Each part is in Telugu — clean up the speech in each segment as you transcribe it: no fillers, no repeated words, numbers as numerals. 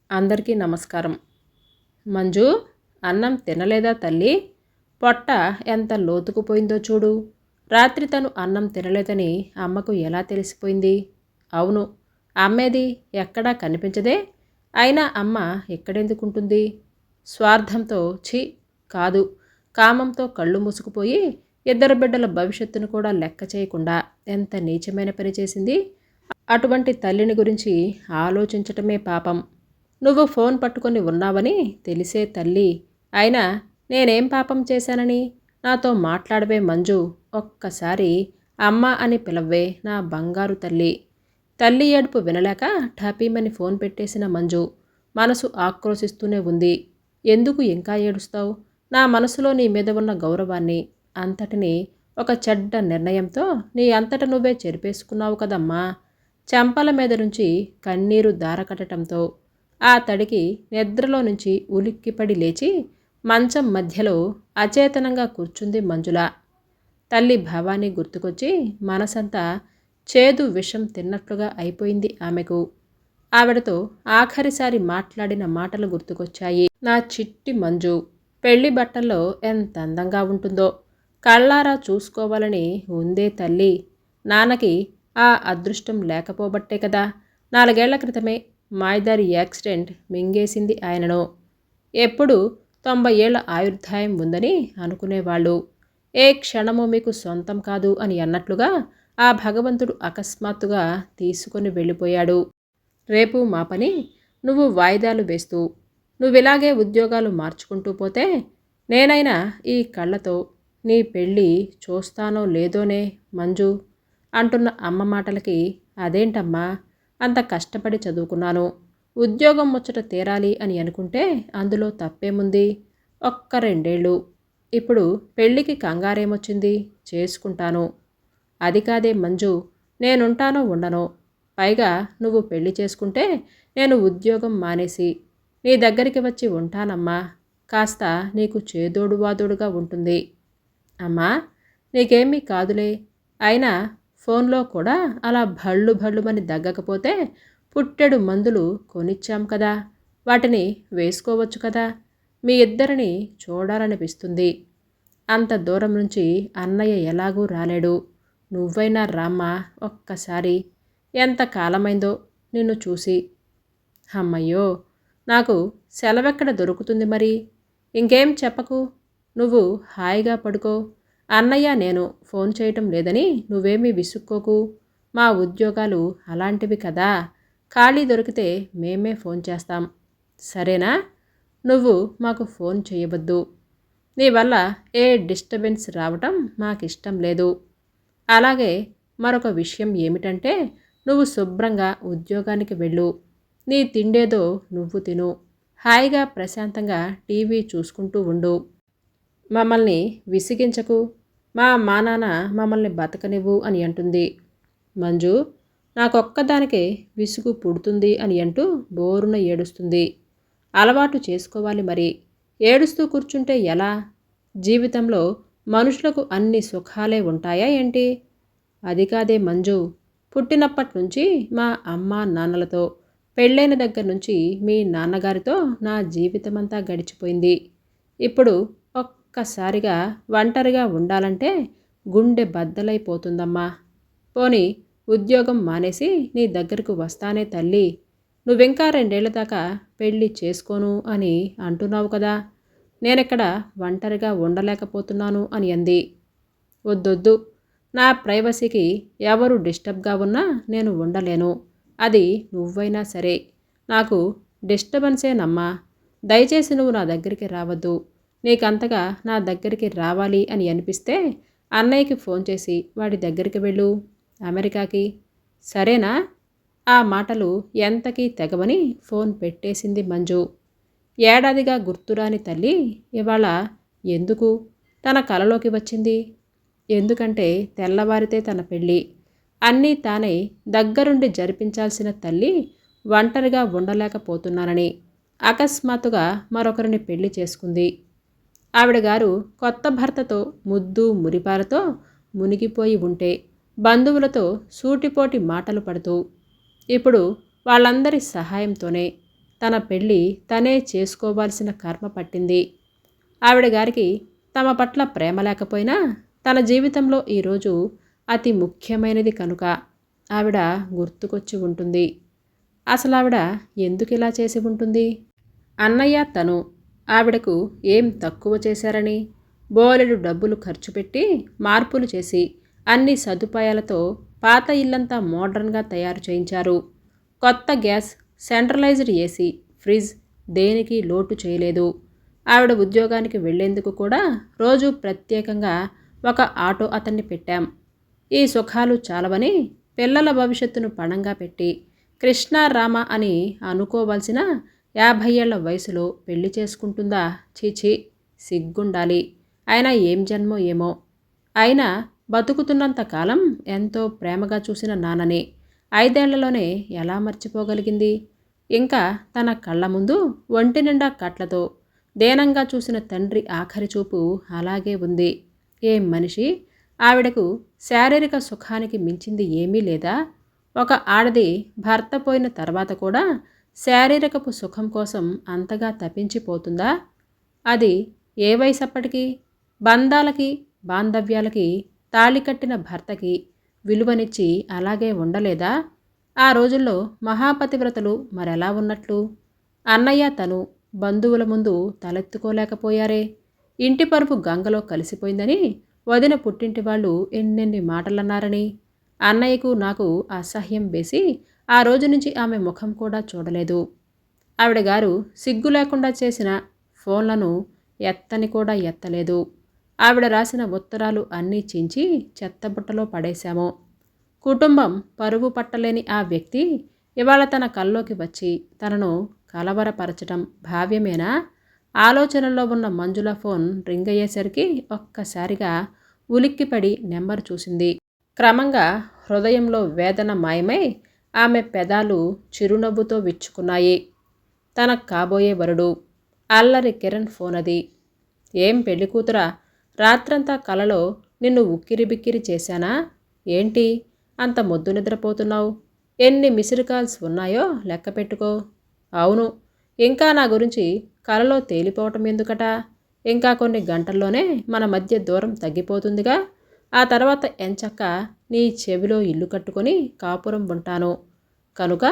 అందరికీ నమస్కారం. మంజు, అన్నం తినలేదా తల్లి? పొట్ట ఎంత లోతుకుపోయిందో చూడు. రాత్రి తను అన్నం తినలేదని అమ్మకు ఎలా తెలిసిపోయింది? అవును, అమ్మేది ఎక్కడా కనిపించదే. అయినా అమ్మ ఎక్కడెందుకుంటుంది? స్వార్థంతో కాదు, కామంతో కళ్ళు మూసుకుపోయి ఇద్దరు బిడ్డల భవిష్యత్తును కూడా లెక్క చేయకుండా ఎంత నీచమైన పని చేసింది. అటువంటి తల్లిని గురించి ఆలోచించటమే పాపం. నువ్వు ఫోన్ పట్టుకొని ఉన్నావని తెలిసే తల్లి, అయినా నేనేం పాపం చేశానని? నాతో మాట్లాడవే మంజు, ఒక్కసారి అమ్మ అని పిలవ్వే నా బంగారు తల్లి. తల్లి ఏడుపు వినలేక ఠపీమని ఫోన్ పెట్టేసిన మంజు మనసు ఆక్రోశిస్తూనే ఉంది. ఎందుకు ఇంకా ఏడుస్తావు? నా మనసులో నీ మీద ఉన్న గౌరవాన్ని అంతటిని ఒక చెడ్డ నిర్ణయంతో నీ అంతట నువ్వే చెరిపేసుకున్నావు కదమ్మా. చెంపల మీద నుంచి కన్నీరు దారకట్టడంతో ఆ తడికి నిద్రలో నుంచి ఉలిక్కిపడి లేచి మంచం మధ్యలో అచేతనంగా కూర్చుంది మంజుల. తల్లి భవానీ గుర్తుకొచ్చి మనసంతా చేదు విషం తిన్నట్లుగా అయిపోయింది ఆమెకు. ఆవిడతో ఆఖరిసారి మాట్లాడిన మాటలు గుర్తుకొచ్చాయి. నా చిట్టి మంజు పెళ్లి బట్టల్లో ఎంత అందంగా ఉంటుందో కళ్ళారా చూసుకోవాలని ఉందే తల్లి. నాన్నకి ఆ అదృష్టం లేకపోబట్టే కదా 4 ఏళ్ల క్రితమే మాయదారి యాక్సిడెంట్ మింగేసింది ఆయనను. ఎప్పుడు 90 ఏళ్ల ఆయుర్దాయం ఉందని అనుకునేవాళ్ళు. ఏ క్షణము మీకు సొంతం కాదు అని అన్నట్లుగా ఆ భగవంతుడు అకస్మాత్తుగా తీసుకొని వెళ్ళిపోయాడు. రేపు మా పని నువ్వు వాయిదాలు వేస్తూ నువ్విలాగే ఉద్యోగాలు మార్చుకుంటూ పోతే నేనైనా ఈ కళ్ళతో నీ పెళ్ళి చూస్తానో లేదోనే మంజు అంటున్న అమ్మ మాటలకి, అదేంటమ్మా, అంత కష్టపడి చదువుకున్నాను, ఉద్యోగం ముచ్చట తీరాలి అని అనుకుంటే అందులో తప్పేముంది? ఒక్క 2 ఏళ్ళు, ఇప్పుడు పెళ్ళికి కంగారేమొచ్చింది? చేసుకుంటాను. అది కాదే మంజు, నేనుంటానో ఉండనో, పైగా నువ్వు పెళ్లి చేసుకుంటే నేను ఉద్యోగం మానేసి నీ దగ్గరికి వచ్చి ఉంటానమ్మా. కాస్త నీకు చేదోడు వాదోడుగా ఉంటుంది. అమ్మా, నీకేమీ కాదులే. అయినా ఫోన్లో కూడా అలా భళ్ళు భళ్ళుమని దగ్గకపోతే పుట్టెడు మందులు కొనిచ్చాం కదా, వాటిని వేసుకోవచ్చు కదా. మీ ఇద్దరిని చూడాలనిపిస్తుంది. అంత దూరం నుంచి అన్నయ్య ఎలాగూ రాలేడు. నువ్వైనా రామ్మా ఒక్కసారి. ఎంత కాలమైందో నిన్ను చూసి. అమ్మయ్యో, నాకు సెలవెక్కడ దొరుకుతుంది మరి? ఇంకేం చెప్పకు, నువ్వు హాయిగా పడుకో. అన్నయ్య నేను ఫోన్ చేయటం లేదని నువ్వేమీ విసుక్కోకు. మా ఉద్యోగాలు అలాంటివి కదా, ఖాళీ దొరికితే మేమే ఫోన్ చేస్తాం. సరేనా? నువ్వు మాకు ఫోన్ చేయవద్దు. నీ వల్ల ఏ డిస్టర్బెన్స్ రావటం మాకిష్టం లేదు. అలాగే మరొక విషయం ఏమిటంటే, నువ్వు శుభ్రంగా ఉద్యోగానికి వెళ్ళు. నీ తిండేదో నువ్వు తిను. హాయిగా ప్రశాంతంగా టీవీ చూసుకుంటూ ఉండు. మమ్మల్ని విసిగించకు. మా నాన్న మమ్మల్ని బతకనివ్వు అని అంటుంది. మంజు నాకొక్కదానికే విసుగు పుడుతుంది అని అంటూ బోరున ఏడుస్తుంది. అలవాటు చేసుకోవాలి మరి. ఏడుస్తూ కూర్చుంటే ఎలా? జీవితంలో మనుషులకు అన్ని సుఖాలే ఉంటాయా ఏంటి? అది కాదే మంజు, పుట్టినప్పటి నుంచి మా అమ్మ నాన్నలతో, పెళ్ళైన దగ్గర నుంచి మీ నాన్నగారితో నా జీవితమంతా గడిచిపోయింది. ఇప్పుడు ఒక్కసారిగా ఒంటరిగా ఉండాలంటే గుండె బద్దలైపోతుందమ్మా. పోనీ ఉద్యోగం మానేసి నీ దగ్గరకు వస్తానే తల్లి. నువ్వింకా 2 ఏళ్ల దాకా పెళ్ళి చేసుకోను అని అంటున్నావు కదా. నేనెక్కడ ఒంటరిగా ఉండలేకపోతున్నాను అని అంది. వద్దొద్దు, నా ప్రైవసీకి ఎవరు డిస్టర్బ్గా ఉన్నా నేను ఉండలేను. అది నువ్వైనా సరే. నాకు డిస్టర్బెన్సేనమ్మా. దయచేసి నువ్వు నా దగ్గరికి రావద్దు. నీకంతగా నా దగ్గరికి రావాలి అని అనిపిస్తే అన్నయ్యకి ఫోన్ చేసి వాడి దగ్గరికి వెళ్ళు, అమెరికాకి. సరేనా? ఆ మాటలు ఎంతకీ తెగవని ఫోన్ పెట్టేసింది మంజు. ఏడాదిగా గుర్తురాని తల్లి ఇవాళ ఎందుకు తన కలలోకి వచ్చింది? ఎందుకంటే తెల్లవారితే తన పెళ్ళి. అన్నీ తానే దగ్గరుండి జరిపించాల్సిన తల్లి ఒంటరిగా ఉండలేకపోతున్నానని అకస్మాత్తుగా మరొకరిని పెళ్లి చేసుకుంది. ఆవిడ గారు కొత్త భర్తతో ముద్దు మురిపాలతో మునిగిపోయి ఉంటే బంధువులతో సూటిపోటి మాటలు పడుతూ ఇప్పుడు వాళ్ళందరి సహాయంతోనే తన పెళ్ళి తనే చేసుకోవాల్సిన కర్మ పట్టింది. ఆవిడ గారికి తమ పట్ల ప్రేమ లేకపోయినా తన జీవితంలో ఈరోజు అతి ముఖ్యమైనది కనుక ఆవిడ గుర్తుకొచ్చి ఉంటుంది. అసలు ఆవిడ ఎందుకు ఇలా చేసి ఉంటుంది? అన్నయ్య తను ఆవిడకు ఏం తక్కువ చేశారని బోలెడు డబ్బులు ఖర్చు పెట్టి మార్పులు చేసి అన్ని సదుపాయాలతో పాత ఇల్లంతా మోడ్రన్గా తయారు చేయించారు. కొత్త గ్యాస్, సెంట్రలైజ్డ్ ఏసీ, ఫ్రిడ్జ్ దేనికి లోటు చేయలేదు. ఆవిడ ఉద్యోగానికి వెళ్లేందుకు కూడా రోజు ప్రత్యేకంగా ఒక ఆటో అతన్ని పెట్టాం. ఈ సుఖాలు చాలవని పిల్లల భవిష్యత్తును పణంగా పెట్టి కృష్ణారామ అని అనుకోవాల్సిన 50 ఏళ్ల వయసులో పెళ్లి చేసుకుంటుందా? చీచి, సిగ్గుండాలి. అయినా ఏం జన్మో ఏమో. అయినా బతుకుతున్నంత కాలం ఎంతో ప్రేమగా చూసిన నాన్నని 5 ఏళ్లలోనే ఎలా మర్చిపోగలిగింది? ఇంకా తన కళ్ళ ముందు ఒంటి నిండా కట్లతో దేనంగా చూసిన తండ్రి ఆఖరి చూపు అలాగే ఉంది. ఏం మనిషి! ఆవిడకు శారీరక సుఖానికి మించింది ఏమీ లేదా? ఒక ఆడది భర్త పోయిన తర్వాత కూడా శారీరకపు సుఖం కోసం అంతగా తపించిపోతుందా? అది ఏ వయసప్పటికి? బంధాలకి, బాంధవ్యాలకి, తాళి కట్టిన భర్తకి విలువనిచ్చి అలాగే ఉండలేదా? ఆ రోజుల్లో మహాపతివ్రతలు మరెలా ఉన్నట్లు? అన్నయ్య తను బంధువుల ముందు తలెత్తుకోలేకపోయారే. ఇంటి పరుపు గంగలో కలిసిపోయిందని వదిన పుట్టింటి వాళ్ళు ఎన్నెన్ని మాటలన్నారని. అన్నయ్యకు నాకు అసహ్యం వేసి ఆ రోజు నుంచి ఆమె ముఖం కూడా చూడలేదు. ఆవిడ గారు సిగ్గు లేకుండా చేసిన ఫోన్లను ఎత్తని కూడా ఎత్తలేదు. ఆవిడ రాసిన ఉత్తరాలు అన్నీ చించి చెత్తబుట్టలో పడేశాము. కుటుంబం పరువు పట్టలేని ఆ వ్యక్తి ఇవాళ తన కల్లోకి వచ్చి తనను కలవరపరచటం భావ్యమేనా? ఆలోచనల్లో ఉన్న మంజుల ఫోన్ రింగ్ అయ్యేసరికి ఒక్కసారిగా ఉలిక్కిపడి నెంబర్ చూసింది. క్రమంగా హృదయంలో వేదన మాయమై ఆమె పెదాలు చిరునవ్వుతో విచ్చుకున్నాయి. తన కాబోయే వరుడు అల్లరి కిరణ్ ఫోన్ అది. ఏం పెళ్లి కూతురా, రాత్రంతా కలలో నిన్ను ఉక్కిరిబిక్కిరి చేశానా? ఏంటి అంత మొద్దు నిద్రపోతున్నావు? ఎన్ని మిస్డ్ కాల్స్ ఉన్నాయో లెక్క పెట్టుకో. అవును, ఇంకా నా గురించి కలలో తేలిపోవటం ఎందుకట? ఇంకా కొన్ని గంటల్లోనే మన మధ్య దూరం తగ్గిపోతుందిగా. ఆ తర్వాత ఎంచక్క నీ చెవిలో ఇల్లు కట్టుకొని కాపురం ఉంటాను. కనుక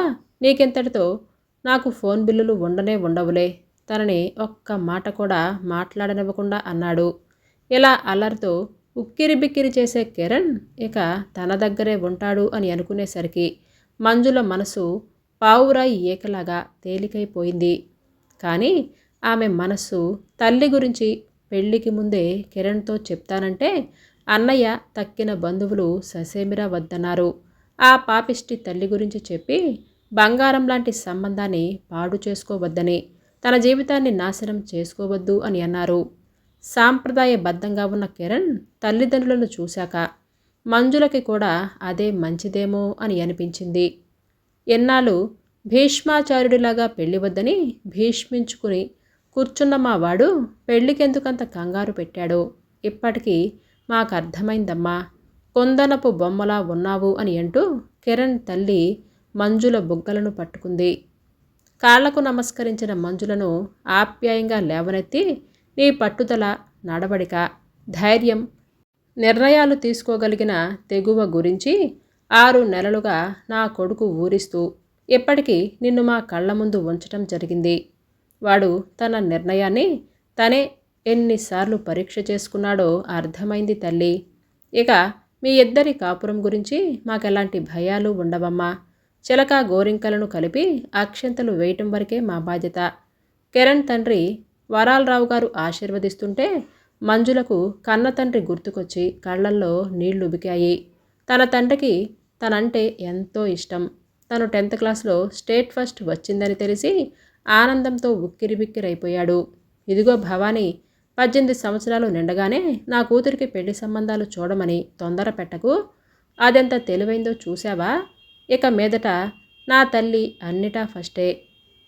నీకెంతటితో నాకు ఫోన్ బిల్లులు ఉండనే ఉండవులే. తనని ఒక్క మాట కూడా మాట్లాడనివ్వకుండా అన్నాడు. ఇలా అల్లరితో ఉక్కిరిబిక్కిరి చేసే కిరణ్ ఇక తన దగ్గరే ఉంటాడు అని అనుకునేసరికి మంజుల మనసు పావురాయి ఏకలాగా తేలికైపోయింది. కానీ ఆమె మనస్సు తల్లి గురించి పెళ్లికి ముందే కిరణ్తో చెప్తానంటే అన్నయ్య తక్కిన బంధువులు ససేమిరా వద్దన్నారు. ఆ పాపిష్టి తల్లి గురించి చెప్పి బంగారం లాంటి సంబంధాన్ని పాడు చేసుకోవద్దని, తన జీవితాన్ని నాశనం చేసుకోవద్దు అని అన్నారు. సాంప్రదాయబద్ధంగా ఉన్న కిరణ్ తల్లిదండ్రులను చూశాక మంజులకి కూడా అదే మంచిదేమో అని అనిపించింది. ఎన్నాళ్ళు భీష్మాచార్యుడిలాగా పెళ్లి వద్దని భీష్మించుకుని కూర్చున్న మా వాడు పెళ్లికెందుకంత కంగారు పెట్టాడో ఇప్పటికీ మాకర్థమైందమ్మా. కొందనపు బొమ్మలా ఉన్నావు అని అంటూ కిరణ్ తల్లి మంజుల బుగ్గలను పట్టుకుంది. కాళ్లకు నమస్కరించిన మంజులను ఆప్యాయంగా లేవనెత్తి, నీ పట్టుదల, నడవడిక, ధైర్యం, నిర్ణయాలు తీసుకోగలిగిన తెగువ గురించి 6 నెలలుగా నా కొడుకు ఊరిస్తూ ఇప్పటికీ నిన్ను మా కళ్ళ ముందు ఉంచటం జరిగింది. వాడు తన నిర్ణయాన్ని తనే ఎన్నిసార్లు పరీక్ష చేసుకున్నాడో అర్థమైంది తల్లి. ఇక మీ ఇద్దరి కాపురం గురించి మాకెలాంటి భయాలు ఉండవమ్మా. చిలక గోరింకలను కలిపి అక్షంతలు వేయటం వరకే మా బాధ్యత. కిరణ్ తండ్రి వరాలరావు గారు ఆశీర్వదిస్తుంటే మంజులకు కన్న తండ్రి గుర్తుకొచ్చి కళ్ళల్లో నీళ్లుబికాయి. తన తండ్రికి తనంటే ఎంతో ఇష్టం. తను 10th క్లాస్లో స్టేట్ ఫస్ట్ వచ్చిందని తెలిసి ఆనందంతో ఉక్కిరిబిక్కిరైపోయాడు. ఇదిగో భవానీ, 18 సంవత్సరాలు నిండగానే నా కూతురికి పెళ్లి సంబంధాలు చూడమని తొందర పెట్టకు. అదెంత తెలివైందో చూశావా? ఇక మీదట నా తల్లి అన్నిటా ఫస్టే.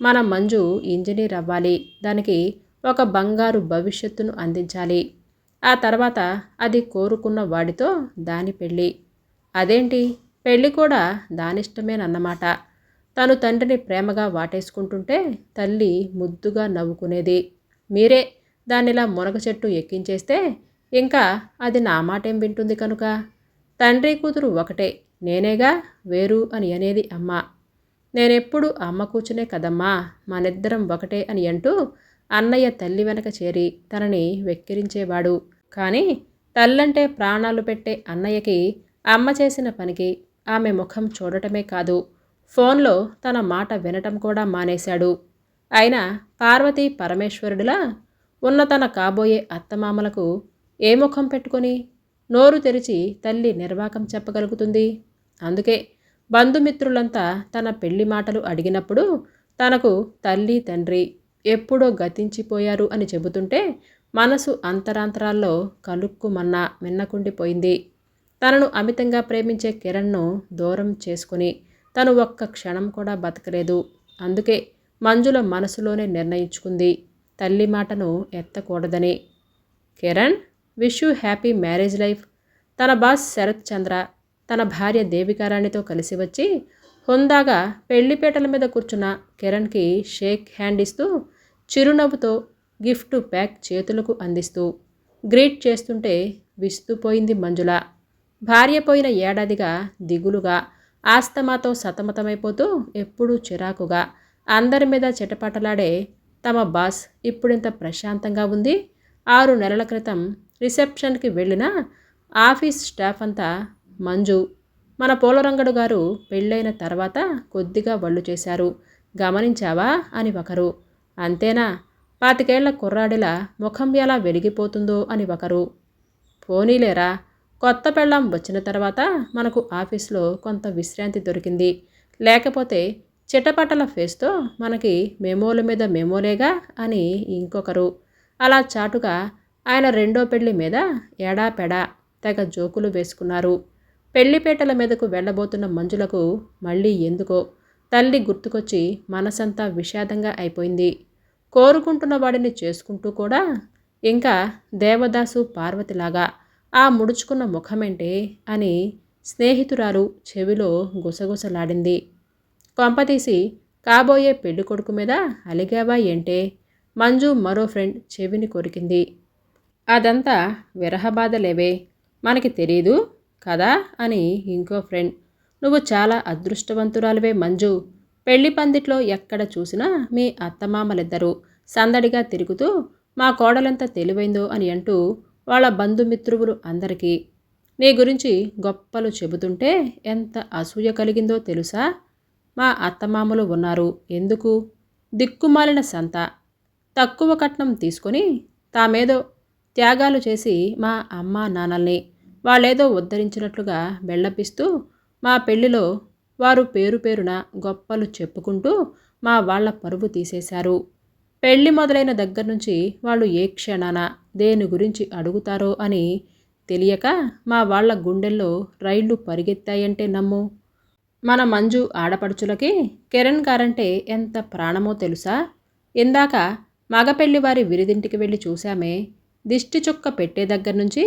మన మంజు ఇంజనీర్ అవ్వాలి. దానికి ఒక బంగారు భవిష్యత్తును అందించాలి. ఆ తర్వాత అది కోరుకున్న వాడితో దాని పెళ్ళి. అదేంటి, పెళ్ళి కూడా దానిష్టమేనన్నమాట. తను తండ్రిని ప్రేమగా వాటేసుకుంటుంటే తల్లి ముద్దుగా నవ్వుకునేది. మీరే దాన్నిలా మునగ చెట్టు ఎక్కించేస్తే ఇంకా అది నా మాటేం వింటుంది కనుక. తండ్రి కూతురు ఒకటే, నేనేగా వేరు అని అనేది అమ్మ. నేనెప్పుడు అమ్మ కూర్చునే కదమ్మా, మనిద్దరం ఒకటే అని అంటూ అన్నయ్య తల్లి వెనక చేరి తనని వెక్కిరించేవాడు. కానీ తల్లంటే ప్రాణాలు పెట్టే అన్నయ్యకి అమ్మ చేసిన పనికి ఆమె ముఖం చూడటమే కాదు, ఫోన్లో తన మాట వినటం కూడా మానేశాడు. అయినా పార్వతీ పరమేశ్వరుడిలా ఉన్న తన కాబోయే అత్తమామలకు ఏ ముఖం పెట్టుకొని నోరు తెరిచి తల్లి నిర్వాకం చెప్పగలుగుతుంది? అందుకే బంధుమిత్రులంతా తన పెళ్లి మాటలు అడిగినప్పుడు తనకు తల్లి తండ్రి ఎప్పుడో గతించిపోయారు అని చెబుతుంటే మనసు అంతరాంతరాల్లో కలుక్కుమన్నా మిన్నకుండిపోయింది. తనను అమితంగా ప్రేమించే కిరణ్ను దూరం చేసుకుని తను ఒక్క క్షణం కూడా బతకలేదు. అందుకే మంజుల మనసులోనే నిర్ణయించుకుంది తల్లి మాటను ఎత్తకూడదని. Kiran, wish you happy marriage life. తన బాస్ శరత్ చంద్ర తన భార్య దేవికారాణితో కలిసి వచ్చి హుందాగా పెళ్లిపేటల మీద కూర్చున్న కిరణ్కి షేక్ హ్యాండ్ ఇస్తూ చిరునవ్వుతో గిఫ్ట్ ప్యాక్ చేతులకు అందిస్తూ గ్రీట్ చేస్తుంటే విస్తుపోయింది మంజుల. భార్య పోయిన ఏడాదిగా దిగులుగా ఆస్తమాతో సతమతమైపోతూ ఎప్పుడూ చిరాకుగా అందరి మీద చిటపటలాడే తమ బాస్ ఇప్పుడింత ప్రశాంతంగా ఉంది. 6 నెలల క్రితం రిసెప్షన్కి వెళ్ళిన ఆఫీస్ స్టాఫ్ అంతా మంజు, మన పోలరంగడు గారు పెళ్ళైన తర్వాత కొద్దిగా వళ్ళు చేశారు, గమనించావా అని ఒకరు. అంతేనా, 25 కుర్రాడిలా ముఖం ఎలా వెలిగిపోతుందో అని ఒకరు. పోనీలేరా, కొత్త పెళ్ళాం వచ్చిన తర్వాత మనకు ఆఫీస్లో కొంత విశ్రాంతి దొరికింది, లేకపోతే చిటపటల ఫేస్తో మనకి మెమోల మీద మెమోలేగా అని ఇంకొకరు. అలా చాటుగా ఆయన రెండో పెళ్లి మీద ఎడాపెడా తెగ జోకులు వేసుకున్నారు. పెళ్లిపేటల మీదకు వెళ్ళబోతున్న మంజులకు మళ్ళీ ఎందుకో తల్లి గుర్తుకొచ్చి మనసంతా విషాదంగా అయిపోయింది. కోరుకుంటున్న వాడిని చేసుకుంటూ కూడా ఇంకా దేవదాసు పార్వతిలాగా ఆ ముడుచుకున్న ముఖమేంటే అని స్నేహితురాలు చెవిలో గుసగుసలాడింది. కొంపతీసి కాబోయే పెళ్లి కొడుకు మీద అలిగావా ఏంటే? మంజు మరో ఫ్రెండ్ చెవిని కొరికింది. అదంతా విరహబాధలేవే, మనకి తెలీదు కదా అని ఇంకో ఫ్రెండ్. నువ్వు చాలా అదృష్టవంతురాలువే మంజు. పెళ్లి పందిట్లో ఎక్కడ చూసినా మీ అత్తమామలిద్దరూ సందడిగా తిరుగుతూ మా కోడలెంత తెలివైందో అని అంటూ వాళ్ళ బంధుమిత్రువులు అందరికీ నీ గురించి గొప్పలు చెబుతుంటే ఎంత అసూయ కలిగిందో తెలుసా? మా అత్తమామలు ఉన్నారు ఎందుకు? దిక్కుమాలిన సంత, తక్కువ కట్నం తీసుకొని తామేదో త్యాగాలు చేసి మా అమ్మా నాన్నల్ని వాళ్ళేదో ఉద్ధరించినట్లుగా బెళ్ళపిస్తూ మా పెళ్లిలో వారు పేరు పేరున గొప్పలు చెప్పుకుంటూ మా వాళ్ళ పరువు తీసేశారు. పెళ్లి మొదలైన దగ్గర నుంచి వాళ్ళు ఏ క్షణాన దేని గురించి అడుగుతారో అని తెలియక మా వాళ్ళ గుండెల్లో రైళ్లు పరిగెత్తాయంటే నమ్ము. మన మంజు ఆడపడుచులకి కిరణ్ గారంటే ఎంత ప్రాణమో తెలుసా? ఇందాక మగపెళ్లివారి విరిదింటికి వెళ్ళి చూశామే, దిష్టి చుక్క పెట్టే దగ్గర నుంచి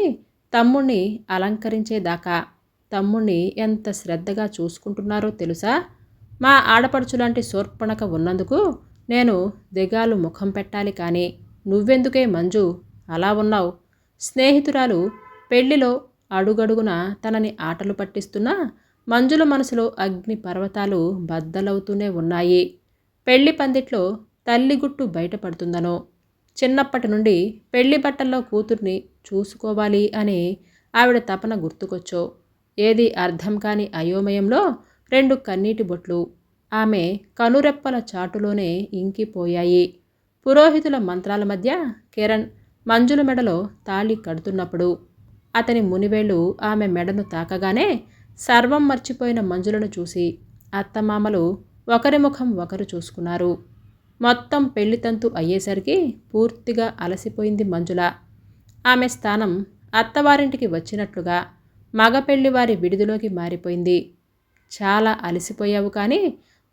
తమ్ముణ్ణి అలంకరించేదాకా తమ్ముణ్ణి ఎంత శ్రద్ధగా చూసుకుంటున్నారో తెలుసా? మా ఆడపడుచులాంటి శూర్పణఖ ఉన్నందుకు నేను దిగాలు ముఖం పెట్టాలి కానీ నువ్వెందుకే మంజు అలా ఉన్నావు? స్నేహితురాలు పెళ్లిలో అడుగడుగున తనని ఆటలు పట్టిస్తున్నా మంజుల మనసులో అగ్ని పర్వతాలు బద్దలవుతూనే ఉన్నాయి. పెళ్లి పందిట్లో తల్లి గుట్టు బయటపడుతుందనో, చిన్నప్పటి నుండి పెళ్లి బట్టల్లో కూతుర్ని చూసుకోవాలి అని ఆవిడ తపన గుర్తుకొచ్చో, ఏది అర్థం కాని అయోమయంలో 2 కన్నీటి బొట్లు ఆమె కనురెప్పల చాటులోనే ఇంకిపోయాయి. పురోహితుల మంత్రాల మధ్య కిరణ్ మంజుల మెడలో తాళి కడుతున్నప్పుడు అతని మునివేళ్లు ఆమె మెడను తాకగానే సర్వం మర్చిపోయిన మంజులను చూసి అత్తమామలు ఒకరి ముఖం ఒకరు చూసుకున్నారు. మొత్తం పెళ్లితంతు అయ్యేసరికి పూర్తిగా అలసిపోయింది మంజుల. ఆమె స్థానం అత్తవారింటికి వచ్చినట్లుగా మగ పెళ్లివారి విడిదిలోకి మారిపోయింది. చాలా అలసిపోయావు కానీ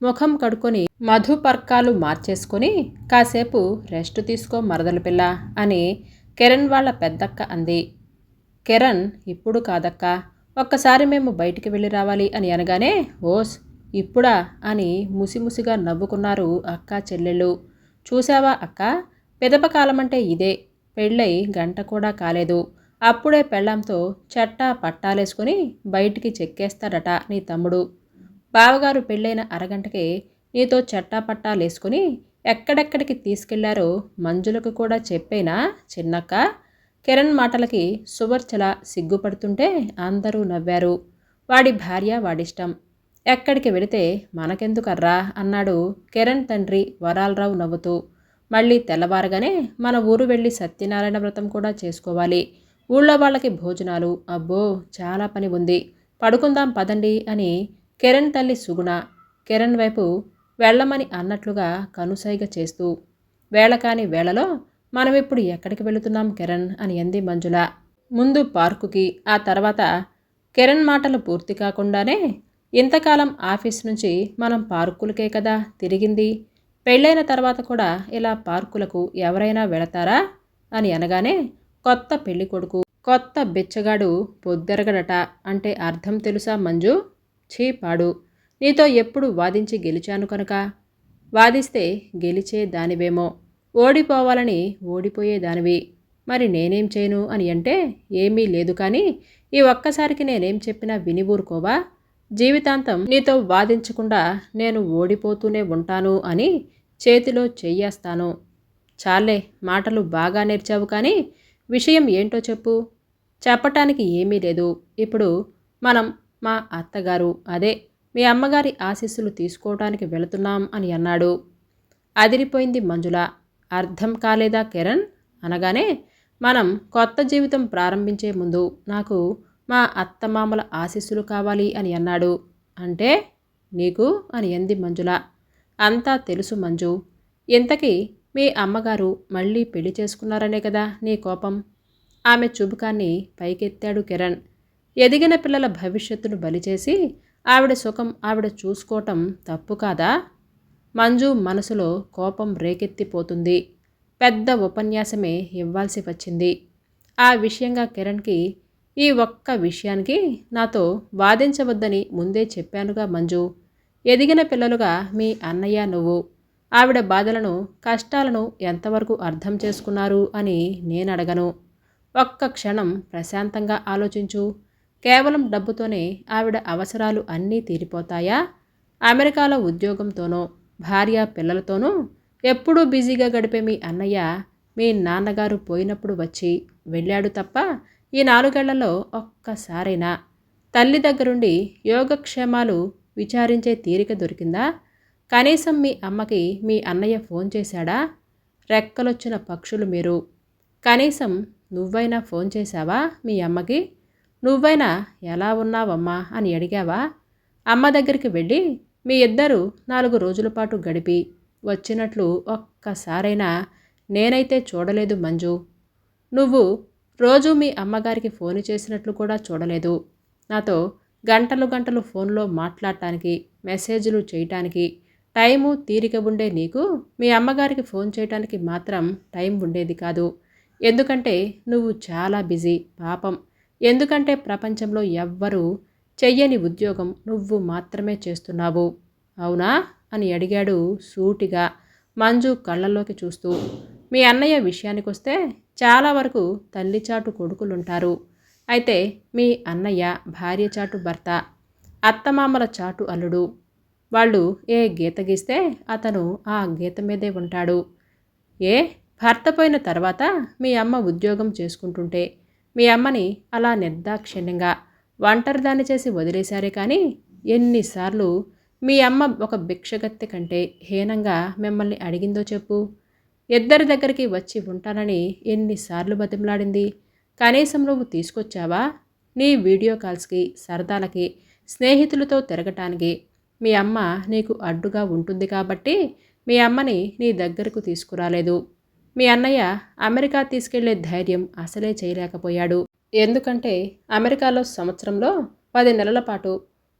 ముఖం కడుక్కొని మధుపర్కాలు మార్చేసుకొని కాసేపు రెస్ట్ తీసుకో మరదలు పిల్ల అని కిరణ్ వాళ్ళ పెద్దక్క అంది. కిరణ్ ఇప్పుడు కాదక్క, ఒక్కసారి మేము బయటికి వెళ్ళి రావాలి అని అనగానే ఓస్ ఇప్పుడా అని ముసిముసిగా నవ్వుకున్నారు అక్క చెల్లెళ్ళు. చూశావా అక్క, పిదపకాలమంటే ఇదే. పెళ్ళై గంట కూడా కాలేదు, అప్పుడే పెళ్ళాంతో చట్టా పట్టాలేసుకుని బయటికి చెక్కేస్తాడట నీ తమ్ముడు. బావగారు పెళ్ళైన అరగంటకే నీతో చట్టా పట్టాలేసుకుని ఎక్కడెక్కడికి తీసుకెళ్లారో మంజులకు కూడా చెప్పేనా చిన్నక్క? కిరణ్ మాటలకి సువర్చల సిగ్గుపడుతుంటే అందరూ నవ్వారు. వాడి భార్య వాడిష్టం, ఎక్కడికి వెళితే మనకెందుకర్రా అన్నాడు కిరణ్ తండ్రి వరాలరావు నవ్వుతూ. మళ్ళీ తెల్లవారగానే మన ఊరు వెళ్ళి సత్యనారాయణ వ్రతం కూడా చేసుకోవాలి. ఊళ్ళో వాళ్ళకి భోజనాలు, అబ్బో చాలా పని ఉంది, పడుకుందాం పదండి అని కిరణ్ తల్లి సుగుణ కిరణ్ వైపు వెళ్ళమని అన్నట్లుగా కనుసైగ చేస్తూ, వేళకాని వేళలో మనమిప్పుడు ఎక్కడికి వెళుతున్నాం కిరణ్ అని అంది మంజుల. ముందు పార్కుకి, ఆ తర్వాత కిరణ్ మాటలు పూర్తి కాకుండానే, ఇంతకాలం ఆఫీస్ నుంచి మనం పార్కులకే కదా తిరిగింది, పెళ్ళైన తర్వాత కూడా ఇలా పార్కులకు ఎవరైనా వెళతారా అని అనగానే, కొత్త పెళ్లి కొడుకు కొత్త బిచ్చగాడు పొద్దెరగడట అంటే అర్థం తెలుసా మంజు? చీపాడు, నీతో ఎప్పుడు వాదించి గెలిచాను కనుక. వాదిస్తే గెలిచే దానివేమో, ఓడిపోవాలని ఓడిపోయే దానివి. మరి నేనేం చేయను అని అంటే ఏమీ లేదు, కానీ ఈ ఒక్కసారికి నేనేం చెప్పినా విని ఊరుకోవా? జీవితాంతం నీతో వాదించకుండా నేను ఓడిపోతూనే ఉంటాను అని చేతిలో చెయ్యేస్తాను. చాలే, మాటలు బాగా నేర్చావు, కానీ విషయం ఏంటో చెప్పు. చెప్పటానికి ఏమీ లేదు. ఇప్పుడు మనం మా అత్తగారు, అదే మీ అమ్మగారి ఆశీస్సులు తీసుకోవటానికి వెళుతున్నాం అని అన్నాడు. అదిరిపోయింది మంజుల. అర్థం కాలేదా కిరణ్ అనగానే, మనం కొత్త జీవితం ప్రారంభించే ముందు నాకు మా అత్తమామల ఆశీస్సులు కావాలి అని అన్నాడు. అంటే నీకు అని అంది మంజుల. అంతా తెలుసు మంజు. ఇంతకీ మీ అమ్మగారు మళ్ళీ పెళ్లి చేసుకున్నారనే కదా నీ కోపం? ఆమె చుబుకాన్ని పైకెత్తాడు కిరణ్. ఎదిగిన పిల్లల భవిష్యత్తును బలిచేసి ఆవిడ సుఖం ఆవిడ చూసుకోవటం తప్పు కాదా? మంజు మనసులో కోపం రేకెత్తిపోతుంది. పెద్ద ఉపన్యాసమే ఇవ్వాల్సి వచ్చింది ఆ విషయంగా కిరణ్కి. ఈ ఒక్క విషయానికి నాతో వాదించవద్దని ముందే చెప్పానుగా మంజు. ఎదిగిన పిల్లలుగా మీ అన్నయ్య నువ్వు ఆవిడ బాధలను, కష్టాలను ఎంతవరకు అర్థం చేసుకున్నారు అని నేనడగను. ఒక్క క్షణం ప్రశాంతంగా ఆలోచించు. కేవలం డబ్బుతోనే ఆవిడ అవసరాలు అన్నీ తీరిపోతాయా? అమెరికాలో ఉద్యోగంతోనో భార్య పిల్లలతోనూ ఎప్పుడూ బిజీగా గడిపే మీ అన్నయ్య మీ నాన్నగారు పోయినప్పుడు వచ్చి వెళ్ళాడు తప్ప ఈ 4 ఏళ్లలో ఒక్కసారైనా తల్లి దగ్గరుండి యోగక్షేమాలు విచారించే తీరిక దొరికిందా? కనీసం మీ అమ్మకి మీ అన్నయ్య ఫోన్ చేశాడా? రెక్కలొచ్చిన పక్షులు మీరు. కనీసం నువ్వైనా ఫోన్ చేశావా మీ అమ్మకి? నువ్వైనా ఎలా ఉన్నావమ్మా అని అడిగావా? అమ్మ దగ్గరికి వెళ్ళి మీ ఇద్దరు 4 రోజుల పాటు గడిపి వచ్చినట్లు ఒక్కసారైనా నేనైతే చూడలేదు మంజు. నువ్వు రోజు మీ అమ్మగారికి ఫోన్ చేసినట్లు కూడా చూడలేదు. నాతో గంటలు గంటలు ఫోన్లో మాట్లాడటానికి, మెసేజ్లు చేయటానికి టైము తీరిక ఉండే నీకు మీ అమ్మగారికి ఫోన్ చేయటానికి మాత్రం టైం ఉండేది కాదు. ఎందుకంటే నువ్వు చాలా బిజీ పాపం. ఎందుకంటే ప్రపంచంలో ఎవ్వరూ చెయ్యని ఉద్యోగం నువ్వు మాత్రమే చేస్తున్నావు. అవునా అని అడిగాడు సూటిగా మంజు కళ్ళల్లోకి చూస్తూ. మీ అన్నయ్య విషయానికొస్తే చాలా వరకు తల్లిచాటు కొడుకులుంటారు. అయితే మీ అన్నయ్య భార్య చాటు భర్త, అత్తమామల చాటు అల్లుడు. వాళ్ళు ఏ గీత గీస్తే అతను ఆ గీత మీదే ఉంటాడు. ఏ భర్త పోయిన తర్వాత మీ అమ్మ ఉద్యోగం చేసుకుంటుంటే మీ అమ్మని అలా నిర్దాక్షిణ్యంగా ఒంటరిదాన్ని చేసి వదిలేశారే, కానీ ఎన్నిసార్లు మీ అమ్మ ఒక భిక్షగత్తె కంటే హీనంగా మిమ్మల్ని అడిగిందో చెప్పు? ఇద్దరి దగ్గరికి వచ్చి ఉంటానని ఎన్నిసార్లు బతిమలాడింది? కనీసం నువ్వు తీసుకొచ్చావా? నీ వీడియో కాల్స్కి, సరదాలకి, స్నేహితులతో తిరగటానికి మీ అమ్మ నీకు అడ్డుగా ఉంటుంది కాబట్టి మీ అమ్మని నీ దగ్గరకు తీసుకురాలేదు. మీ అన్నయ్య అమెరికా తీసుకెళ్లే ధైర్యం అసలే చేయలేకపోయాడు. ఎందుకంటే అమెరికాలో సంవత్సరంలో 10 నెలల పాటు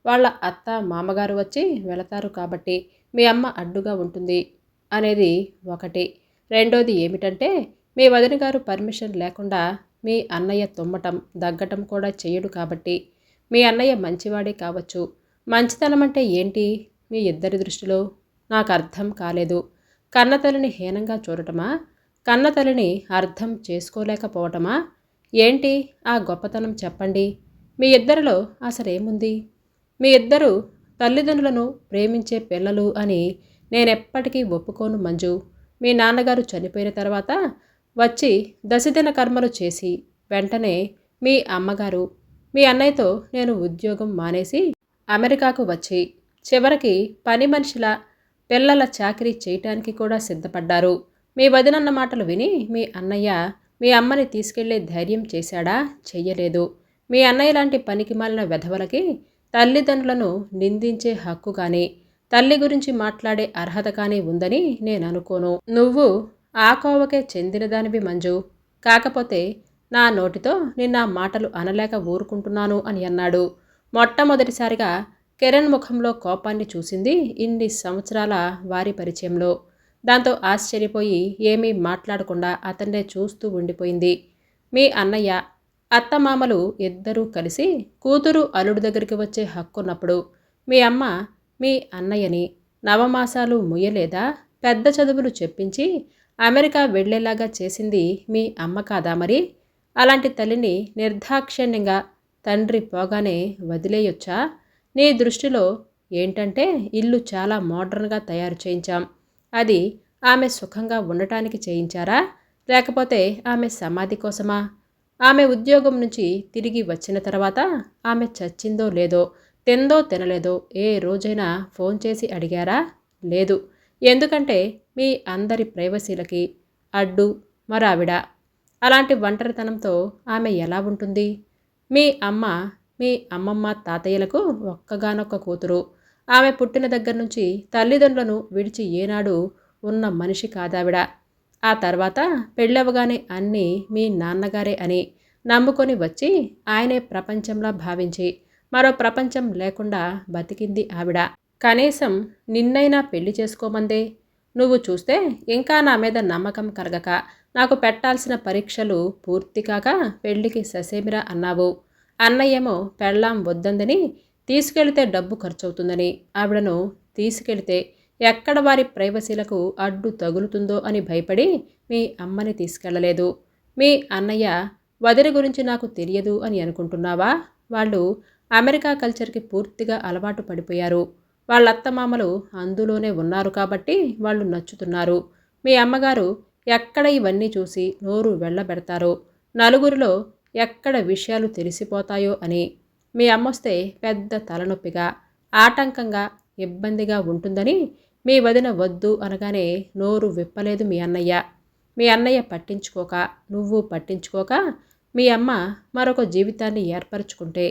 వాళ్ళ అత్త మామగారు వచ్చి వెళతారు కాబట్టి మీ అమ్మ అడ్డుగా ఉంటుంది అనేది ఒకటి. రెండోది ఏమిటంటే మీ వదిన గారు పర్మిషన్ లేకుండా మీ అన్నయ్య తుమ్మటం దగ్గటం కూడా చేయడు కాబట్టి. మీ అన్నయ్య మంచివాడే కావచ్చు, మంచితనం అంటే ఏంటి మీ ఇద్దరి దృష్టిలో? నాకు అర్థం కాలేదు. కన్నతల్లిని హీనంగా చూడటమా? కన్నతల్లిని అర్థం చేసుకోలేకపోవటమా? ఏంటి ఆ గొప్పతనం చెప్పండి. మీ ఇద్దరిలో అసలేముంది? మీ ఇద్దరు తల్లిదండ్రులను ప్రేమించే పిల్లలు అని నేనెప్పటికీ ఒప్పుకోను మంజు. మీ నాన్నగారు చనిపోయిన తర్వాత వచ్చి దశదిన కర్మలు చేసి వెంటనే మీ అమ్మగారు మీ అన్నయ్యతో నేను ఉద్యోగం మానేసి అమెరికాకు వచ్చి చివరికి పని మనిషిలా పిల్లల చాకిరీ చేయటానికి కూడా సిద్ధపడ్డారు. మీ వదినన్న మాటలు విని మీ అన్నయ్య మీ అమ్మని తీసుకెళ్లే ధైర్యం చేశాడా? చెయ్యలేదు. మీ అన్నయ్య లాంటి పనికిమాలిన వెధవలకి తల్లిదండ్రులను నిందించే హక్కు కానీ తల్లి గురించి మాట్లాడే అర్హత కానీ ఉందని నేను అనుకోను. నువ్వు ఆ కోవకే చెందినదానివి మంజు. కాకపోతే నా నోటితో నిన్న మాటలు అనలేక ఊరుకుంటున్నాను అని అన్నాడు. మొట్టమొదటిసారిగా కిరణ్ ముఖంలో కోపాన్ని చూసింది ఇన్ని సంవత్సరాల వారి పరిచయంలో. దాంతో ఆశ్చర్యపోయి ఏమీ మాట్లాడకుండా అతన్నే చూస్తూ ఉండిపోయింది. మీ అన్నయ్య అత్తమామలు ఇద్దరూ కలిసి కూతురు అల్లుడు దగ్గరికి వచ్చే హక్కున్నప్పుడు మీ అమ్మ మీ అన్నయ్యని నవమాసాలు ముయ్యలేదా? పెద్ద చదువులు చెప్పించి అమెరికా వెళ్లేలాగా చేసింది మీ అమ్మ కాదా మరి? అలాంటి తల్లిని నిర్దాక్షిణ్యంగా తండ్రి పోగానే వదిలేయొచ్చా? నీ దృష్టిలో ఏంటంటే ఇల్లు చాలా మోడ్రన్గా తయారు చేయించాం. అది ఆమె సుఖంగా ఉండటానికి చేయించారా? లేకపోతే ఆమె సమాధి కోసమా? ఆమె ఉద్యోగం నుంచి తిరిగి వచ్చిన తర్వాత ఆమె చచ్చిందో లేదో తిందో తినలేదో ఏ రోజైనా ఫోన్ చేసి అడిగారా? లేదు. ఎందుకంటే మీ అందరి ప్రైవసీలకి అడ్డు మరావిడ. అలాంటి ఒంటరితనంతో ఆమె ఎలా ఉంటుంది? మీ అమ్మ మీ అమ్మమ్మ తాతయ్యలకు ఒక్కగానొక్క కూతురు. ఆమె పుట్టిన దగ్గర నుంచి తల్లిదండ్రులను విడిచి ఏనాడు ఉన్న మనిషి కాదావిడ. ఆ తర్వాత పెళ్ళవగానే అన్నీ మీ నాన్నగారే అని నమ్ముకొని వచ్చి ఆయనే ప్రపంచంలా భావించి మరో ప్రపంచం లేకుండా బతికింది ఆవిడ. కనీసం నిన్నైనా పెళ్లి చేసుకోమందే. నువ్వు చూస్తే ఇంకా నా మీద నమ్మకం కలగక నాకు పెట్టాల్సిన పరీక్షలు పూర్తి కాక పెళ్లికి ససేమిరా అన్నావు. అన్నయ్యేమో పెళ్ళాం వద్దందని తీసుకెళితే డబ్బు ఖర్చవుతుందని ఆవిడను తీసుకెళితే ఎక్కడ వారి ప్రైవసీలకు అడ్డు తగులుతుందో అని భయపడి మీ అమ్మని తీసుకెళ్లలేదు. మీ అన్నయ్య వదిన గురించి నాకు తెలియదు అని అనుకుంటున్నావా? వాళ్ళు అమెరికా కల్చర్కి పూర్తిగా అలవాటు పడిపోయారు. వాళ్ళ అత్తమామలు అందులోనే ఉన్నారు కాబట్టి వాళ్ళు నచ్చుతున్నారు. మీ అమ్మగారు ఎక్కడ ఇవన్నీ చూసి నోరు వెళ్ళబెడతారో, నలుగురిలో ఎక్కడ విషయాలు తెలిసిపోతాయో అని. మీ అమ్మొస్తే పెద్ద తలనొప్పిగా ఆటంకంగా ఇబ్బందిగా ఉంటుందని మీ వదిన వద్దు అనగానే నోరు విప్పలేదు మీ అన్నయ్య. మీ అన్నయ్య పట్టించుకోక నువ్వు పట్టించుకోక మీ అమ్మ మరొక జీవితాన్ని ఏర్పరచుకుంటే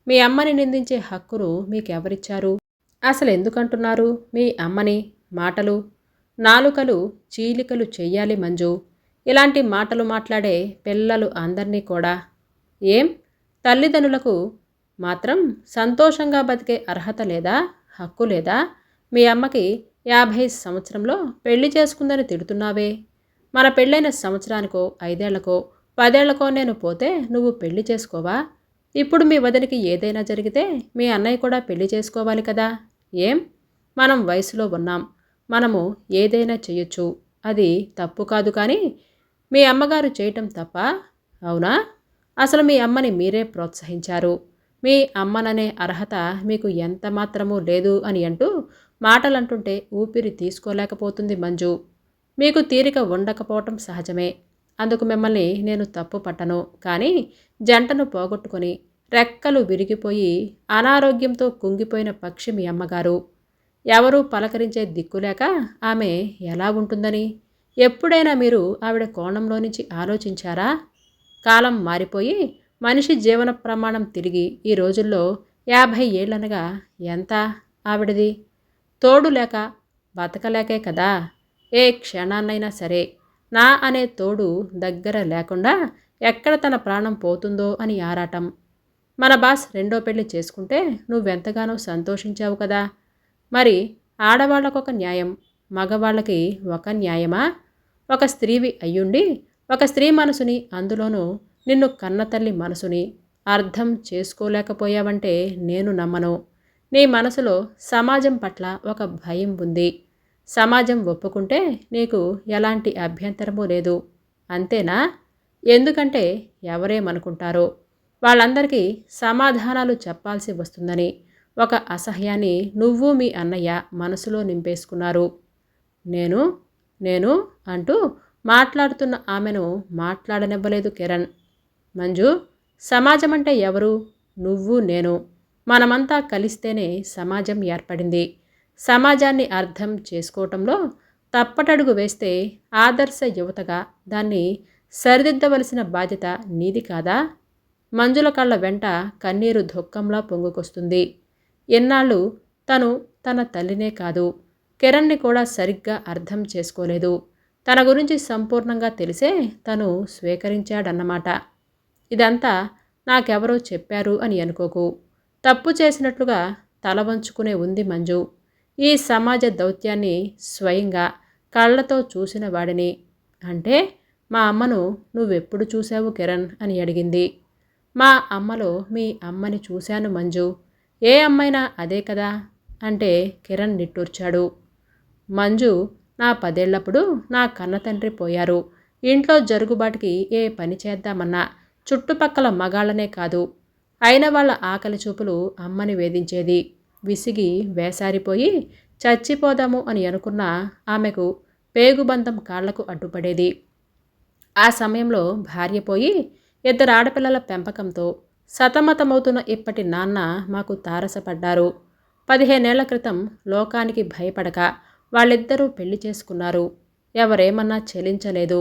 మీ అమ్మని నిందించే హక్కును మీకెవరిచ్చారు? అసలు ఎందుకంటున్నారు మీ అమ్మని? మాటలు నాలుకలు చీలికలు చెయ్యాలి మంజు. ఇలాంటి మాటలు మాట్లాడే పిల్లలు అందరినీ కూడా. ఏం తల్లిదండ్రులకు మాత్రం సంతోషంగా బతికే అర్హత లేదా? హక్కు లేదా? మీ అమ్మకి 50 సంవత్సరంలో పెళ్లి చేసుకుందని తిడుతున్నావే. మన పెళ్ళైన సంవత్సరానికో 5 ఏళ్లకో 10 ఏళ్లకో నేను పోతే నువ్వు పెళ్లి చేసుకోవా? ఇప్పుడు మీ వదినికి ఏదైనా జరిగితే మీ అన్నయ్య కూడా పెళ్లి చేసుకోవాలి కదా. ఏం మనం వయసులో ఉన్నాం, మనము ఏదైనా చెయ్యొచ్చు, అది తప్పు కాదు. కానీ మీ అమ్మగారు చేయటం తప్ప? అవునా? అసలు మీ అమ్మని మీరే ప్రోత్సహించారు. మీ అమ్మననే అర్హత మీకు ఎంత మాత్రమూ లేదు అని అంటూ మాటలంటుంటే ఊపిరి తీసుకోలేకపోతుంది మంజు. మీకు తీరిక ఉండకపోవటం సహజమే. అందుకు మిమ్మల్ని నేను తప్పు పట్టను. కానీ జంటను పోగొట్టుకొని రెక్కలు విరిగిపోయి అనారోగ్యంతో కుంగిపోయిన పక్షి మీ అమ్మగారు. ఎవరూ పలకరించే దిక్కులేక ఆమె ఎలా ఉంటుందని ఎప్పుడైనా మీరు ఆవిడ కోణంలో నుంచి ఆలోచించారా? కాలం మారిపోయి మనిషి జీవన ప్రమాణం తిరిగి ఈ రోజుల్లో 50 ఏళ్ళనగా ఎంత ఆవిడది? తోడు లేక బతకలేకే కదా. ఏ క్షణాన్నైనా సరే నా అనే తోడు దగ్గర లేకుండా ఎక్కడ తన ప్రాణం పోతుందో అని ఆరాటం. మన బాస్ రెండో పెళ్లి చేసుకుంటే నువ్వెంతగానో సంతోషించావు కదా. మరి ఆడవాళ్లకొక న్యాయం, మగవాళ్ళకి ఒక న్యాయమా? ఒక స్త్రీవి అయ్యుండి ఒక స్త్రీ మనసుని, అందులోనూ నిన్ను కన్నతల్లి మనసుని అర్థం చేసుకోలేకపోయావంటే నేను నమ్మను. నీ మనసులో సమాజం పట్ల ఒక భయం ఉంది. సమాజం ఒప్పుకుంటే నీకు ఎలాంటి అభ్యంతరమూ లేదు. అంతేనా? ఎందుకంటే ఎవరేమనుకుంటారో, వాళ్ళందరికీ సమాధానాలు చెప్పాల్సి వస్తుందని ఒక అసహ్యాన్ని నువ్వు మీ అన్నయ్య మనసులో నింపేసుకున్నారు. నేను నేను అంటూ మాట్లాడుతున్న ఆమెను మాట్లాడనివ్వలేదు కిరణ్. మంజు, సమాజం అంటే ఎవరు? నువ్వు నేను. మనమంతా కలిస్తేనే సమాజం ఏర్పడింది. సమాజాన్ని అర్థం చేసుకోవటంలో తప్పటడుగు వేస్తే ఆదర్శ యువతగా దాన్ని సరిదిద్దవలసిన బాధ్యత నీది కాదా? మంజుల కళ్ళ వెంట కన్నీరు దుఃఖంలా పొంగుకొస్తుంది. ఎన్నాళ్ళు తను తన తల్లినే కాదు, కిరణ్ని కూడా సరిగ్గా అర్థం చేసుకోలేదు. తన గురించి సంపూర్ణంగా తెలిసే తను స్వీకరించాడన్నమాట. ఇదంతా నాకెవరో చెప్పారు అని అనుకోకు. తప్పు చేసినట్లుగా తల వంచుకునే ఉంది మంజు. ఈ సమాజ దౌత్యాన్ని స్వయంగా కళ్ళతో చూసిన వాడిని. అంటే మా అమ్మను నువ్వెప్పుడు చూశావు కిరణ్ అని అడిగింది. మా అమ్మలో మీ అమ్మని చూశాను మంజు. ఏ అమ్మైనా అదే కదా అంటే కిరణ్ నిట్టూర్చాడు. మంజు, నా 10 ఏళ్లప్పుడు నా కన్నతండ్రి పోయారు. ఇంట్లో జరుగుబాటుకి ఏ పని చేద్దామన్నా చుట్టుపక్కల మగాళ్ళనే కాదు, అయిన వాళ్ళ ఆకలి చూపులు అమ్మని వేధించేది. విసిగి వేసారిపోయి చచ్చిపోదాము అని అనుకున్న ఆమెకు పేగుబంధం కాళ్లకు అడ్డుపడేది. ఆ సమయంలో భార్య పోయి 2 ఆడపిల్లల పెంపకంతో సతమతమవుతున్న ఇప్పటి నాన్న మాకు తారసపడ్డారు. 15 ఏళ్ల క్రితం లోకానికి భయపడక వాళ్ళిద్దరూ పెళ్లి చేసుకున్నారు. ఎవరేమన్నా చెలించలేదు.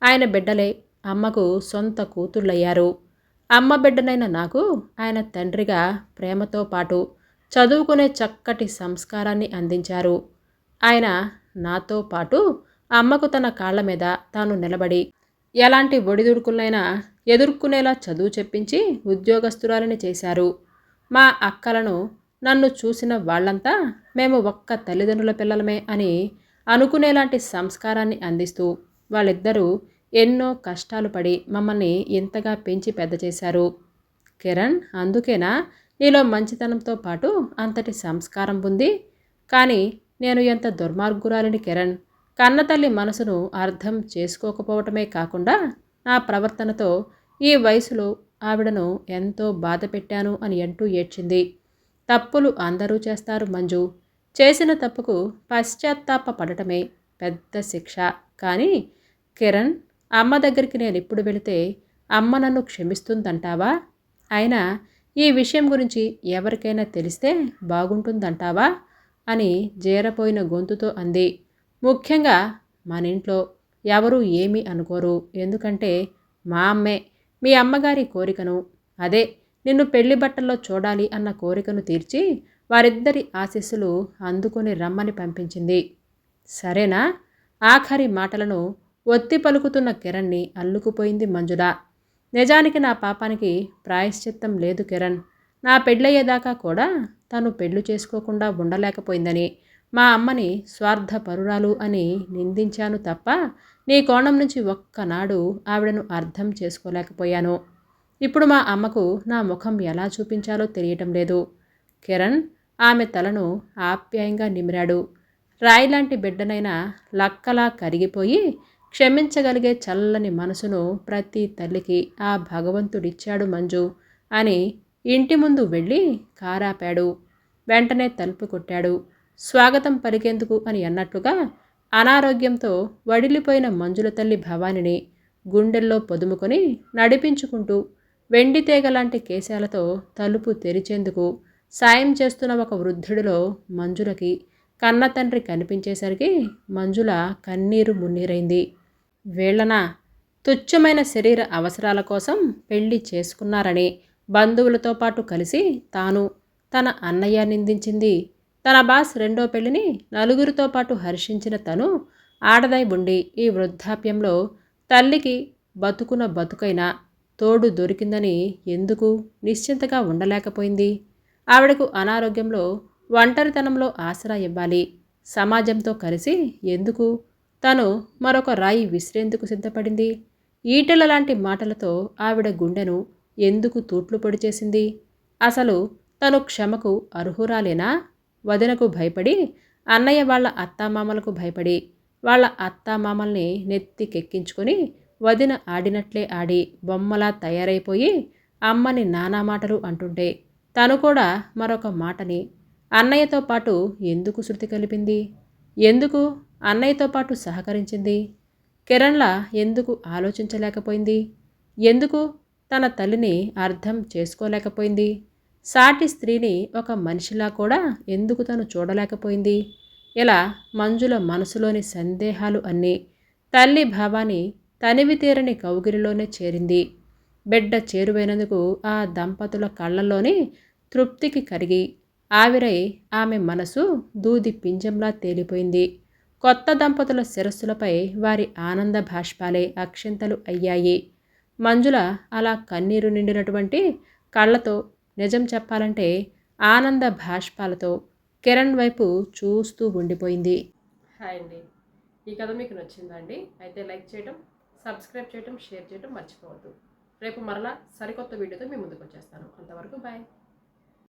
ఆయన బిడ్డలే అమ్మకు సొంత కూతుళ్ళయ్యారు. అమ్మ బిడ్డనైన నాకు ఆయన తండ్రిగా ప్రేమతో పాటు చదువుకునే చక్కటి సంస్కారాన్ని అందించారు. ఆయన నాతో పాటు అమ్మకు తన కాళ్ల మీద తాను నిలబడి ఎలాంటి ఒడిదుడుకులైనా ఎదుర్కొనేలా చదువు చెప్పించి ఉద్యోగస్తురాలిని చేశారు. మా అక్కలను నన్ను చూసిన వాళ్ళంతా మేము ఒక్క తల్లిదండ్రుల పిల్లలమే అని అనుకునేలాంటి సంస్కారాన్ని అందిస్తూ వాళ్ళిద్దరూ ఎన్నో కష్టాలు పడి మమ్మల్ని ఇంతగా పెంచి పెద్ద చేశారు. కిరణ్, అందుకేనా నీలో మంచితనంతో పాటు అంతటి సంస్కారం ఉంది? కానీ నేను ఎంత దుర్మార్గురాలిని కిరణ్. కన్నతల్లి మనసును అర్థం చేసుకోకపోవటమే కాకుండా నా ప్రవర్తనతో ఈ వయసులో ఆవిడను ఎంతో బాధ పెట్టాను అని అంటూ ఏడ్చింది. తప్పులు అందరూ చేస్తారు మంజు. చేసిన తప్పుకు పశ్చాత్తాప పడటమే పెద్ద శిక్ష. కానీ కిరణ్, అమ్మ దగ్గరికి నేను ఇప్పుడు వెళితే అమ్మ నన్ను క్షమిస్తుందంటావా? అయినా ఈ విషయం గురించి ఎవరికైనా తెలిస్తే బాగుంటుందంటావా అని జీరపోయిన గొంతుతో అంది. ముఖ్యంగా మన ఇంట్లో ఎవరూ ఏమీ అనుకోరు. ఎందుకంటే మా అమ్మే మీ అమ్మగారి కోరికను, అదే నిన్ను పెళ్లి బట్టల్లో చూడాలి అన్న కోరికను తీర్చి వారిద్దరి ఆశీస్సులు అందుకొని రమ్మని పంపించింది. సరేనా? ఆఖరి మాటలను ఒత్తి పలుకుతున్న కిరణ్ని అల్లుకుపోయింది మంజుల. నిజానికి నా పాపానికి ప్రాయశ్చిత్తం లేదు కిరణ్. నా పెళ్ళయ్యేదాకా కూడా తను పెళ్లి చేసుకోకుండా ఉండలేకపోయిందని, మా అమ్మని స్వార్థపరురాలు అని నిందించాను తప్ప నీ కోణం నుంచి ఒక్కనాడు ఆవిడను అర్థం చేసుకోలేకపోయాను. ఇప్పుడు మా అమ్మకు నా ముఖం ఎలా చూపించాలో తెలియటం లేదు. కిరణ్ ఆమె తలను ఆప్యాయంగా నిమిరాడు. రాయిలాంటి బిడ్డనైనా లక్కలా కరిగిపోయి క్షమించగలిగే చల్లని మనసును ప్రతి తల్లికి ఆ భగవంతుడిచ్చాడు మంజు అని ఇంటి ముందు వెళ్ళి కారాపాడు. వెంటనే తలుపు కొట్టాడు. స్వాగతం పలికేందుకు అని అన్నట్లుగా అనారోగ్యంతో వడిలిపోయిన మంజుల తల్లి భవానిని గుండెల్లో పొదుముకొని నడిపించుకుంటూ వెండి తీగలాంటి కేశాలతో తలుపు తెరిచేందుకు సాయం చేస్తున్న ఒక వృద్ధుడిలో మంజులకి కన్న తండ్రి కనిపించేసరికి మంజుల కన్నీరు మున్నీరైంది. వీళ్ళనా తుచ్చమైన శరీర అవసరాల కోసం పెళ్లి చేసుకున్నారని బంధువులతో పాటు కలిసి తాను తన అన్నయ్య నిందించింది. తన బాస్ రెండో పెళ్లిని నలుగురితో పాటు హర్షించిన తను ఆడదై ఉండి ఈ వృద్ధాప్యంలో తల్లికి బతుకున బతుకైనా తోడు దొరికిందని ఎందుకు నిశ్చింతగా ఉండలేకపోయింది? ఆవిడకు అనారోగ్యంలో ఒంటరితనంలో ఆసరా ఇవ్వాలి. సమాజంతో కలిసి ఎందుకు తను మరొక రాయి విసిరేందుకు సిద్ధపడింది? ఈటెల లాంటి మాటలతో ఆవిడ గుండెను ఎందుకు తూట్లు పొడి చేసింది? అసలు తను క్షమకు అర్హురాలేనా? వదినకు భయపడి, అన్నయ్య వాళ్ళ అత్తామామలకు భయపడి, వాళ్ళ అత్తామామల్ని నెత్తికెక్కించుకొని వదిన ఆడినట్లే ఆడి బొమ్మలా తయారైపోయి అమ్మని నానా మాటలు అంటుంటే తను కూడా మరొక మాటని అన్నయ్యతో పాటు ఎందుకు శృతి కలిపింది? ఎందుకు అన్నయ్యతో పాటు సహకరించింది? కిరణ్లా ఎందుకు ఆలోచించలేకపోయింది? ఎందుకు తన తల్లిని అర్థం చేసుకోలేకపోయింది? సాటి స్త్రీని ఒక మనిషిలా కూడా ఎందుకు తను చూడలేకపోయింది? ఇలా మంజుల మనసులోని సందేహాలు అన్నీ తల్లి భావాన్ని తనివి తీరని కౌగిలిలోనే చేరింది. బిడ్డ చేరువైనందుకు ఆ దంపతుల కళ్ళల్లోని తృప్తికి కరిగి ఆవిరై ఆమె మనసు దూది పింజంలా తేలిపోయింది. కొత్త దంపతుల శిరస్సులపై వారి ఆనంద భాష్పాలే అక్షింతలు అయ్యాయి. మంజుల అలా కన్నీరు నిండినటువంటి కళ్ళతో, నిజం చెప్పాలంటే ఆనంద భాష్పాలతో కిరణ్ వైపు చూస్తూ ఉండిపోయింది. హాయ్ అండి, ఈ కథ మీకు నచ్చిందండి? అయితే లైక్ చేయడం, సబ్స్క్రైబ్ చేయడం, షేర్ చేయడం మర్చిపోవద్దు. రేపు మరలా సరికొత్త వీడియోతో మీ ముందుకు వచ్చేస్తాను. అంతవరకు బాయ్.